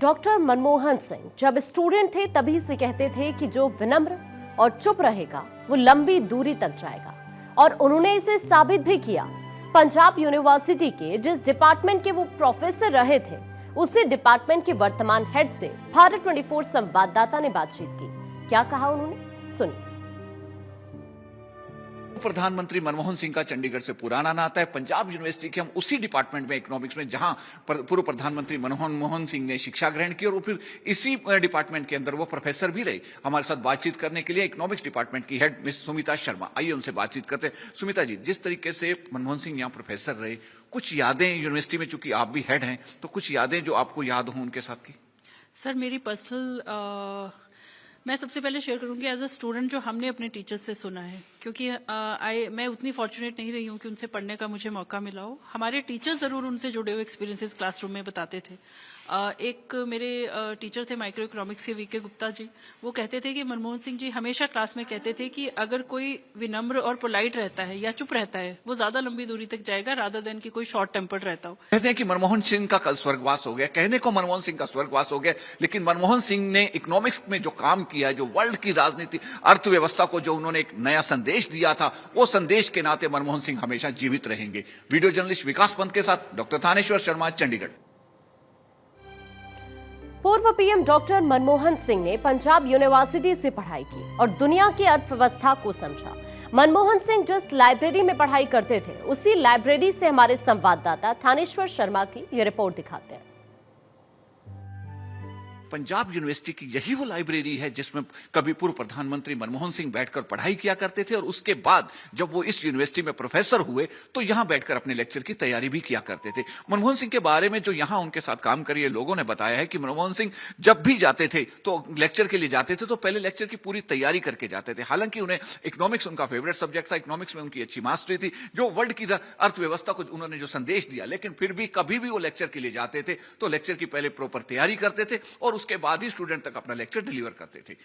Doctor Manmohan Singh जब student थे तभी से कहते थे कि जो विनम्र और चुप रहेगा वो लंबी दूरी तक जाएगा, और उन्होंने इसे साबित भी किया। पंजाब यूनिवर्सिटी के जिस डिपार्टमेंट के वो प्रोफेसर रहे थे, उसी डिपार्टमेंट के वर्तमान हेड से भारत 24 संवाददाता ने बातचीत की। क्या कहा उन्होंने, सुनिए। प्रधानमंत्री मनमोहन सिंह का चंडीगढ़ से पुराना नाता है। पंजाब यूनिवर्सिटी के हम उसी डिपार्टमेंट में, इकोनॉमिक्स में, जहां पूर्व प्रधानमंत्री मनमोहन सिंह ने शिक्षा ग्रहण की और फिर इसी डिपार्टमेंट के अंदर वो प्रोफेसर भी रहे। हमारे साथ बातचीत करने के लिए इकोनॉमिक्स डिपार्टमेंट की हेड मिस सुमिता शर्मा, आइए उनसे बातचीत करते हैं। सुमिता जी, जिस तरीके से मनमोहन सिंह यहाँ प्रोफेसर रहे, कुछ यादें यूनिवर्सिटी में, चूंकि आप भी हेड हैं, तो कुछ यादें जो आपको याद हो उनके साथ की। सर, मेरी पर्सनल मैं सबसे पहले शेयर करूंगी एज अ स्टूडेंट जो हमने अपने टीचर्स से सुना है, क्योंकि मैं उतनी फॉर्चुनेट नहीं रही हूँ कि उनसे पढ़ने का मुझे मौका मिला हो। हमारे टीचर्स ज़रूर उनसे जुड़े हुए एक्सपीरियंसेस क्लासरूम में बताते थे। एक मेरे टीचर थे माइक्रो इकोनॉमिक्स के वीके गुप्ता जी, वो कहते थे कि मनमोहन सिंह जी हमेशा क्लास में कहते थे कि अगर कोई विनम्र और पोलाइट रहता है या चुप रहता है, वो ज़्यादा लंबी दूरी तक जाएगा रादर देन कि कोई शॉर्ट टेम्पर्ड रहता हो। कहते हैं कि मनमोहन सिंह का कल स्वर्गवास हो गया, कहने को मनमोहन सिंह का स्वर्गवास हो गया, लेकिन मनमोहन सिंह ने इकोनॉमिक्स में जो काम किया, जो वर्ल्ड की राजनीति, अर्थव्यवस्था को जो उन्होंने एक नया संदेश दिया था, वो संदेश के नाते मनमोहन सिंह हमेशा जीवित रहेंगे। वीडियो जर्नलिस्ट विकास पंत के साथ डॉक्टर थानेश्वर शर्मा, चंडीगढ़। पूर्व पीएम डॉक्टर मनमोहन सिंह ने पंजाब यूनिवर्सिटी से पढ़ाई की और दुनिया की अर्थव्यवस्था को समझा। मनमोहन सिंह जिस लाइब्रेरी में पढ़ाई करते थे, उसी लाइब्रेरी से हमारे संवाददाता थानेश्वर शर्मा की ये रिपोर्ट दिखाते हैं। पंजाब यूनिवर्सिटी की यही वो लाइब्रेरी है जिसमें कभी पूर्व प्रधानमंत्री मनमोहन सिंह बैठकर पढ़ाई किया करते थे, और उसके बाद जब वो इस यूनिवर्सिटी में प्रोफेसर हुए तो यहां बैठकर अपने लेक्चर की तैयारी भी किया करते थे। मनमोहन सिंह के बारे में जो यहां उनके साथ काम करिए लोगों ने बताया है कि मनमोहन सिंह जब भी जाते थे तो लेक्चर के लिए जाते थे तो पहले लेक्चर की पूरी तैयारी करके जाते थे। हालांकि उन्हें इकोनॉमिक्स उनका फेवरेट सब्जेक्ट था, इकोनॉमिक्स में उनकी अच्छी मास्टरी थी, जो वर्ल्ड की अर्थव्यवस्था को उन्होंने जो संदेश दिया, लेकिन फिर भी कभी भी वो लेक्चर के लिए जाते थे तो लेक्चर की पहले प्रॉपर तैयारी करते थे और उसके बाद ही स्टूडेंट तक अपना लेक्चर डिलीवर करते थे।